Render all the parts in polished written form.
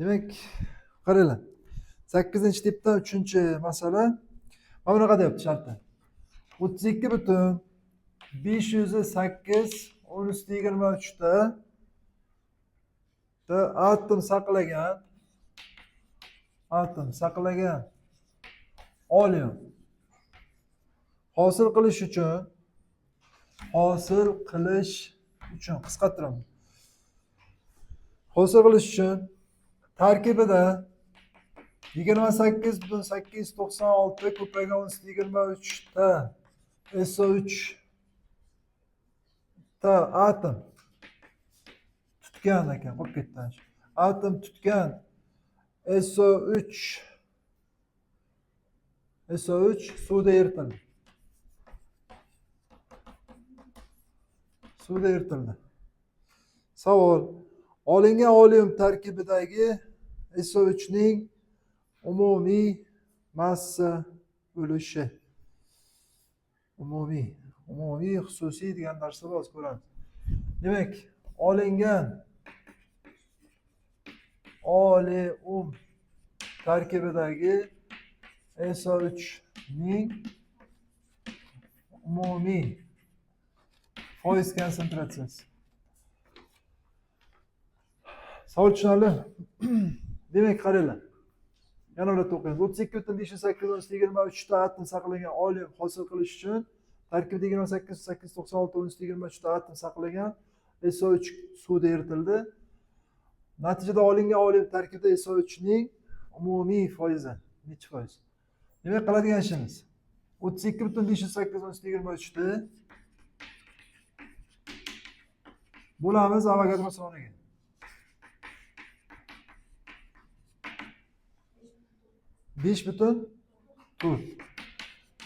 Demak, qaranglar. 8-tipda 3-masala. Mana bunaqa deyapti shartda. 32 butun 508 10 usti 23 da atom saqlagan olyum hosil qilish uchun qisqartiraman. Hosil qilish uchun tarkibida 28,896 ko'paygan 10 usti 23 ta SO3 ta atom tutgan ekan, qolib ketdi. Atom tutgan SO3 suvda eritildi. Savol: olingan olyum tarkibidagi SO3 ning umumiy massa ulushi. Umumiy xususiy degan narsa bor, ko'ramiz. Demak, olingan olyum tarkibidagi SO3 ning umumiy foiz konsentratsiyasi. Savol tushunarli? Demak, qaranglar. Yana ular o'qiymiz. 32,508 ta atom saqlagan olyum hosil qilish uchun tarkibida 28,896 ta atom saqlagan SO3 suvda eritildi. Natijada olingan olyum tarkibida SO3 ning umumiy foizi necha foiz? Demak, qiladigan ishimiz 32,508 ni bo'lamiz Avogadro soniga.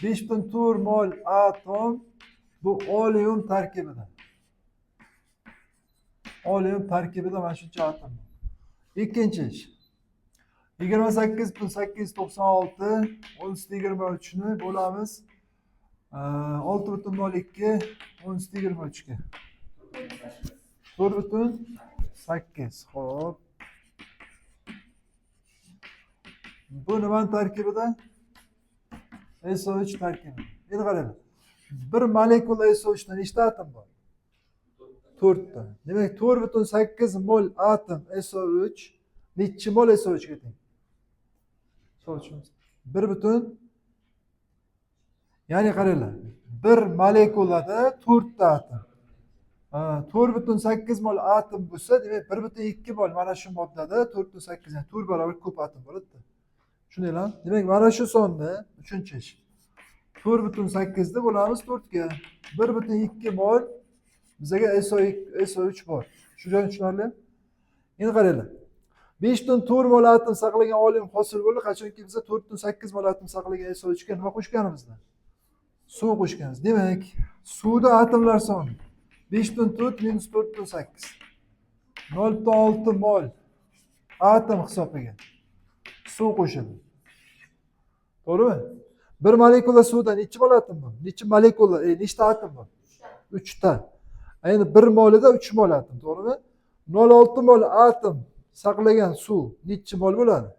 5,4 mol atom bu olyum tarkibida. Mana shuncha atom. Ikkinchi ish. 28,896 10 usti 23 ni bo'lamiz 6,2 10 usti 23 ga. 4,8. Xo'p. Bu nimaning tarkibida? SO3 tarkibi. Endi qaranglar. Bir molekula SO3 da nechta atom bor? 4 ta. Demak, 4,8 mol atom SO3 necha mol SO3 ga teng? So'rashimiz. 1 ya'ni qaranglar. Bir molekulada 4 ta atom. 4,8 mol atom bo'lsa, demak 1,2 mol mana shu moddada 4,8 yani 4 barobar ko'p atom bo'ladi. Tushundinglarmi? Demak, mana shu sonni 3-ish. 4,8 da bo'lamiz 4 ga. 1,2 mol bizga SO3 bor. Shu joyni tushunarli? Endi qaranglar. 5,4 mol atom saqlagan olyum hosil bo'ldi. Qachonki biz 4,8 mol atom saqlagan SO3 ga nima qo'shganimizda? Suv qo'shganmiz. Demak, suvda atomlar soni 5,4 minus 4,8. 0,6 mol atom hisobiga suv qo'shildi. To'g'rimi? Bir molekula suvda necha mol atom bor? Nechta atom bor? 3 ta. Endi 1 molida 3 mol atom, to'g'rimi? 0,6 mol atom saqlagan suv necha mol bo'ladi?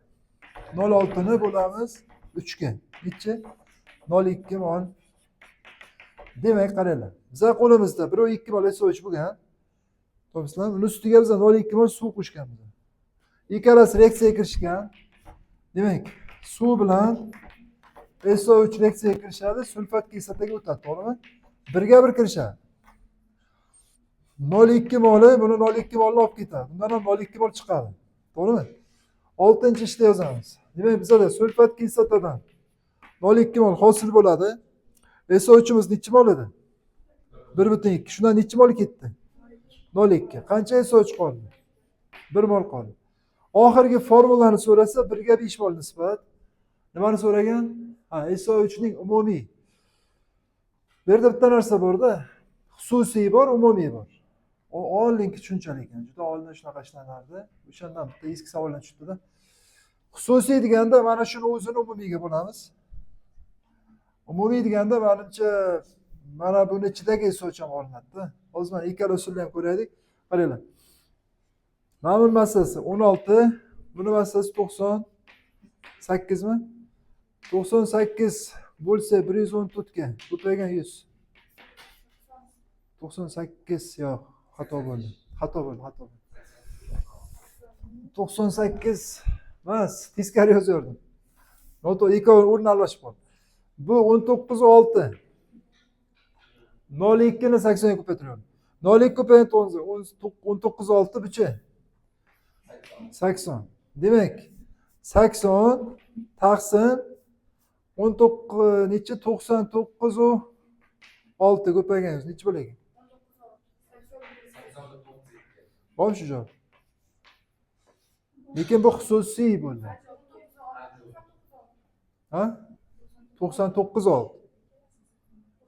0,6 ni bo'lamiz 3 ga. Necha? 0,2 mol. Demak, qaranglar. Bizning qo'limizda 1,2 mol SO3 bo'lgan. To'g'risizmi? Uni ustiga biz 0,2 mol suv qo'shganmiz. Ikkalasi reaksiyaga kirishgan. Demak, suv bilan SO3 reaksiyaga kirishadi, sulfat kislotaga o'tadi, to'g'rimi? 1 ga 1 kirishadi. 0,2 moli buni 0,2 molni olib ketadi. Bundan ham 0,2 mol chiqadi. To'g'rimi? 6-ishda yozamiz. Demak, bizda sulfat kislotadan 0,2 mol hosil bo'ladi. SO3imiz necha mol edi? 1,2. Shundan necha mol ketdi? 0,2. Qancha SO3 qoldi? 1 mol qoldi. Oxirgi formulani so'rasa 1 ga 5 mol nisbat. Nimani so'ragan? SO3 ning umumiy. Bu yerda bitta narsa bor-da. Xususiy bor, umumiy bor. Oldingi tushunchalik ekan. Juda oldin shunaqa ishlanardi. O'shandan bitta eski savollar chiqdi-da. Xususiy deganda mana shuni o'zini umumiyga bo'lamiz. Umumiy deganda menimcha mana buni ichidagi SO3 ham olinadi-da. Hozir mana ikkala usulni ham ko'raylik. Qaranglar. Ma'lum massasi 16, Buni massasi 98 mi? 98 bo'lsa 114 ga ko'paygan 100. 98 yo'q, xato bo'ldi. Xato bo'ldi. 98 emas, teskari yozyaptim. Noto'g'ri, ikkovi o'rni almashib qoldi. Bu 19.6. 0.2 ni 80 ga ko'paytiryapman. 0.2 ko'paygan 19.6 bichi 80. Demak, 80 taqsim 19 necha 99 u 6 ko'paygan necha bo'lar ekan? Bor shu javob. Lekin bu xususiy bo'ldi. Ha? 99.6.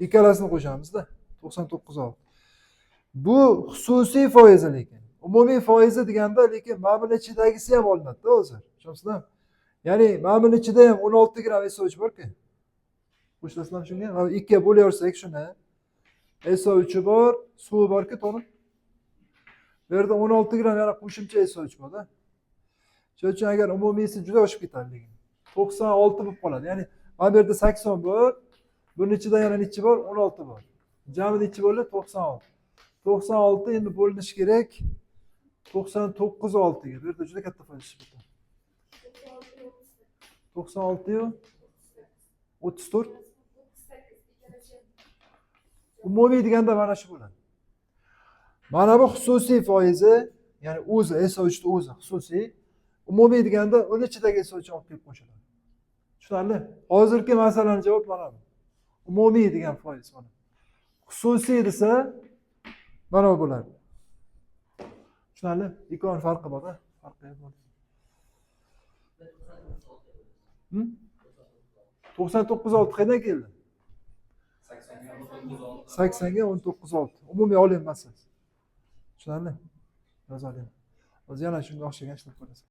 Ikkalasini qo'shamiz-da. 99.6. Bu xususiy foizi lekin. Umumiy foizi deganda lekin mana buni ichidagisi ham olinadi-da hozir. Tushunasizlarmi? Ya'ni mana buni ichida ham 16 gram SO3 bor-ku. Qo'shilasizlarmi shunga? 2 ga bo'laversak shuni. SO3 bor, suvi bor-ku, to'g'ri? Bu yerda 16 gram yana qo'shimcha SO3 bor-da. Shuning uchun agar umumiysi juda oshib ketadi lekin 96 bo'lib qoladi. Ya'ni mana bu yerda 80 bor, buning ichida yana nechi bor? 16 bor. Jami nechi bo'ldi? 96. 96 endi bo'linishi kerak 99.6 ga. Bu yerda juda katta foiz chiqib ketadi. 96 yu 34. Umumiy deganda mana shu bo'ladi. Mana bu xususiy foizi, ya'ni o'zi SO3 da o'zi xususiy. Umumiy deganda uni ichidagi SO3 olib kelib qo'shiladi. Tushunarli? Hozirgi masalaning javobi mana bu. Umumiy degan foiz mana. Xususiy desa mana bu bo'ladi. Tushunarli? Ikkovining farqi bor-da. Farqi bor. 99.6 qayerdan keldi? 80 ga 19.6. Umumiy olim masalasi. Tushunarli? Yozib oling. O'zi yana shunga o'xshagan ishlar ko'rasiz.